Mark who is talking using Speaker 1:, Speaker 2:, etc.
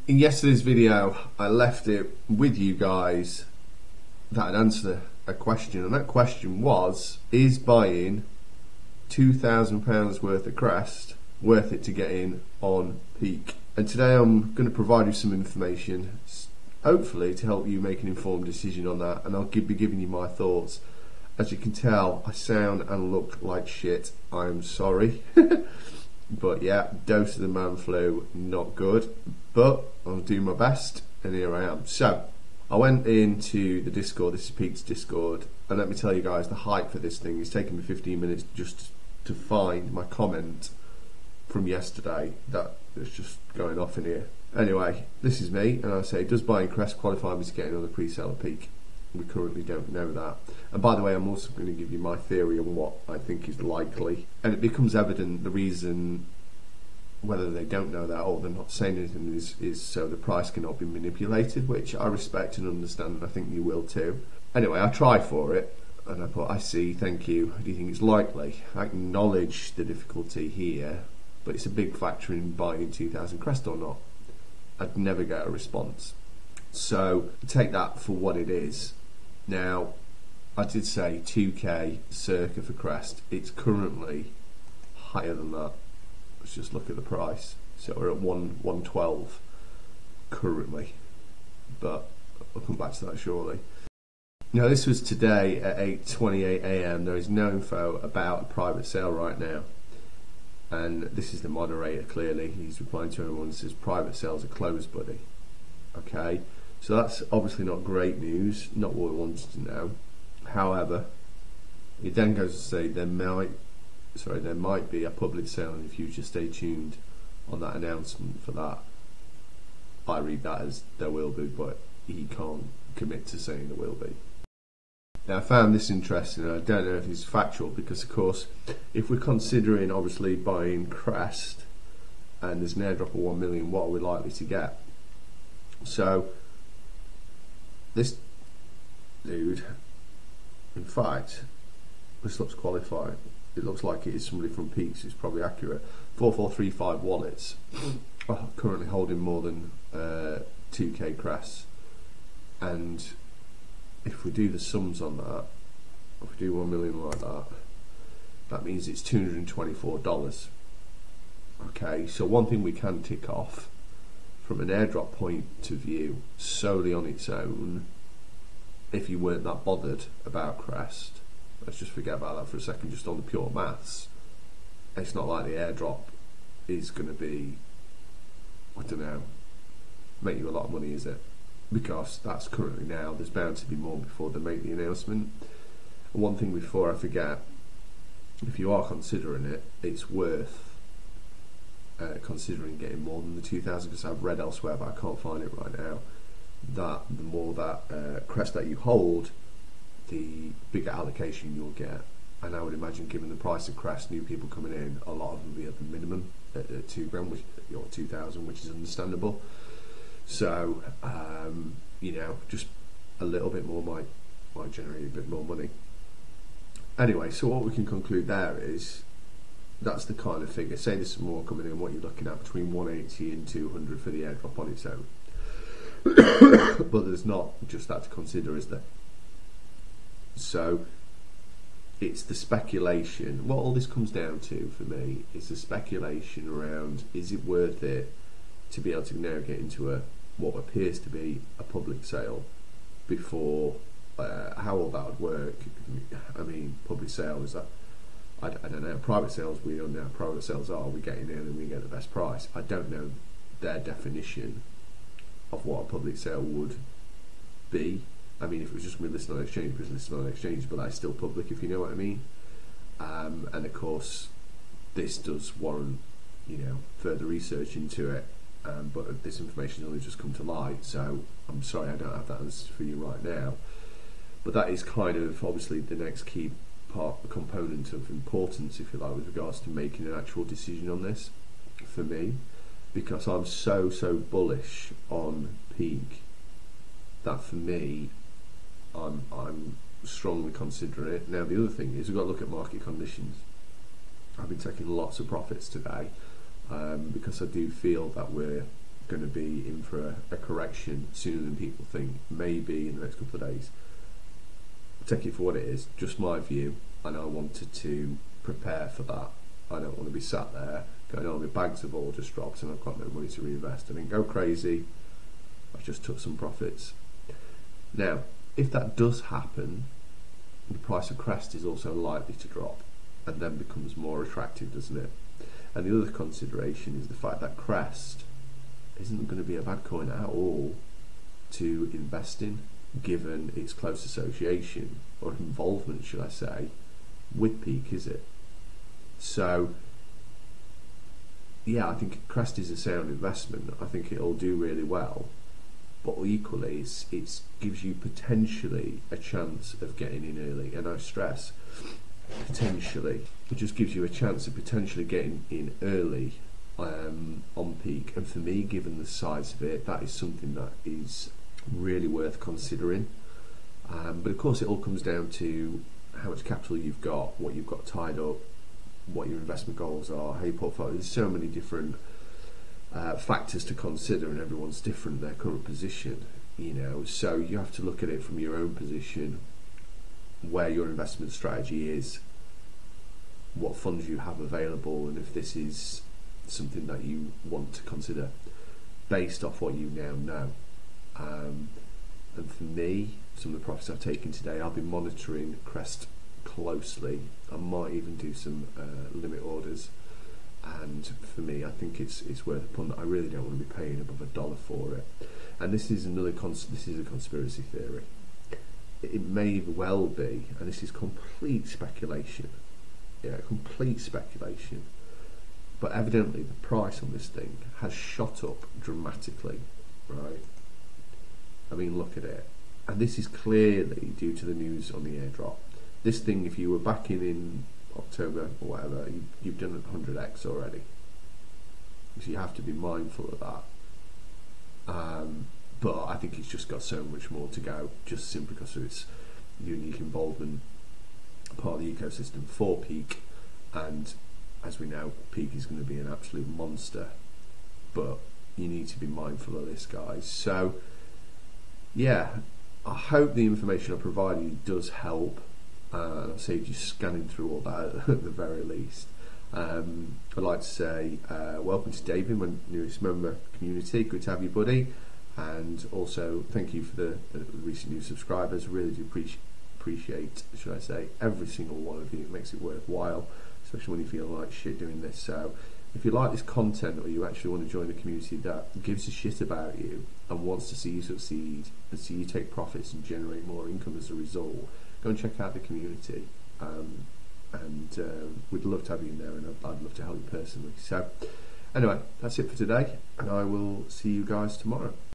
Speaker 1: In yesterday's video, I left it with you guys that I'd answer a question, and that question was, is buying £2,000 worth of Krest worth it to get in on Peaq? And today I'm going to provide you some information, hopefully to help you make an informed decision on that, and I'll be giving you my thoughts. As you can tell, I sound and look like shit. I'm sorry. But yeah, dose of the man flu, not good. But I'll do my best, and here I am. So, I went into the Discord, this is Peaq's Discord, and let me tell you guys, the hype for this thing is taking me 15 minutes just to find my comment from yesterday that is just going off in here. Anyway, this is me, and I say, does buying Krest qualify me to get in on the pre-sale of Peaq? We currently don't know that. And by the way, I'm also going to give you my theory on what I think is likely. And it becomes evident the reason whether they don't know that or they're not saying anything is so the price cannot be manipulated, which I respect and understand, and I think you will too. Anyway, I tried for it, and I thought, I see, thank you. Do you think it's likely? I acknowledge the difficulty here, but it's a big factor in buying 2,000 Krest or not. I'd never get a response. So take that for what it is. Now, I did say 2k circa for Krest. It's currently higher than that. Let's just look at the price. So we're at 112 currently, but I'll come back to that shortly. Now, this was today at 8:28 AM. There is no info about a private sale right now, and this is the moderator. Clearly, he's replying to everyone and says private sales are closed, buddy. Okay. So that's obviously not great news, not what we wanted to know. However, it then goes to say there might be a public sale in the future. Stay tuned on that announcement for that. I read that as there will be, but he can't commit to saying there will be. Now, I found this interesting, and I don't know if it's factual, because of course, if we're considering obviously buying Krest and there's an airdrop of 1 million, what are we likely to get? So this dude, in fact, this looks qualified. It looks like it is somebody from Peaq, so it's probably accurate. 4435 wallets are currently holding more than 2k Krest, and if we do the sums on that, if we do 1 million like that, that means it's $224. Okay, so one thing we can tick off from an airdrop point of view, solely on its own, if you weren't that bothered about Krest, let's just forget about that for a second, just on the pure maths, it's not like the airdrop is going to be, I don't know, make you a lot of money, is it? Because that's currently now, there's bound to be more before they make the announcement. And one thing before I forget, if you are considering it, it's worth considering getting more than the 2,000, because I've read elsewhere, but I can't find it right now, that the more that Krest that you hold, the bigger allocation you'll get. And I would imagine, given the price of Krest, new people coming in, a lot of them will be at the minimum at 2 grand, or 2,000, which is understandable. So you know, just a little bit more might generate a bit more money. Anyway, so what we can conclude there is that's the kind of figure. Say there's some more coming in, what you're looking at between 180 and 200 for the airdrop on its own. But there's not just that to consider, is there? So it's the speculation. What all this comes down to for me is the speculation around, is it worth it to be able to now get into what appears to be a public sale before, how all that would work. I mean, public sale is that, I don't know, private sales, we don't know how private sales are, we get in there and we get the best price. I don't know their definition of what a public sale would be. I mean, if it was just going to be listed on exchange, it was listed on exchange, but that's still public, if you know what I mean. And of course, this does warrant, you know, further research into it, but this information has only just come to light, so I'm sorry I don't have that answer for you right now. But that is kind of obviously the next key component of importance, if you like, with regards to making an actual decision on this for me, because I'm so bullish on Peaq that for me, I'm strongly considering it. Now, the other thing is we've got to look at market conditions. I've been taking lots of profits today because I do feel that we're going to be in for a correction sooner than people think, maybe in the next couple of days. Take it for what it is, just my view, and I wanted to prepare for that. I don't want to be sat there going, oh, my bags have all just dropped and I've got no money to reinvest. I didn't go crazy, I just took some profits. Now, if that does happen, the price of Krest is also likely to drop and then becomes more attractive, doesn't it? And the other consideration is the fact that Krest isn't going to be a bad coin at all to invest in, given its close association, or involvement should I say, with Peaq, is it? So yeah, I think Krest is a sound investment. I think it'll do really well, but equally it gives you potentially a chance of getting in early, and I stress potentially. It just gives you a chance of potentially getting in early on Peaq, and for me, given the size of it, that is something that is really worth considering. But of course it all comes down to how much capital you've got, what you've got tied up, what your investment goals are, how your portfolio. There's so many different factors to consider, and everyone's different in their current position, you know, so you have to look at it from your own position, where your investment strategy is, what funds you have available, and if this is something that you want to consider based off what you now know. And for me, some of the profits I've taken today, I'll be monitoring Krest closely. I might even do some limit orders, and for me, I think it's worth a punt. I really don't want to be paying above $1 for it. And this is another this is a conspiracy theory. It may well be, and this is complete speculation. Yeah, complete speculation. But evidently, the price on this thing has shot up dramatically, right? I mean, look at it. And this is clearly due to the news on the airdrop. This thing, if you were backing in October or whatever, you've done 100x already. So you have to be mindful of that. But I think it's just got so much more to go, just simply because of its unique involvement, part of the ecosystem for Peaq. And as we know, Peaq is going to be an absolute monster. But you need to be mindful of this, guys. So yeah, I hope the information I provided you does help. I've saved you scanning through all that at the very least. I'd like to say welcome to David, my newest member of the community. Good to have you, buddy. And also thank you for the recent new subscribers. Really do appreciate, should I say, every single one of you. It makes it worthwhile, especially when you feel like shit doing this. So if you like this content, or you actually want to join a community that gives a shit about you and wants to see you succeed and see you take profits and generate more income as a result, go and check out the community. We'd love to have you in there, and I'd love to help you personally. So anyway, that's it for today, and I will see you guys tomorrow.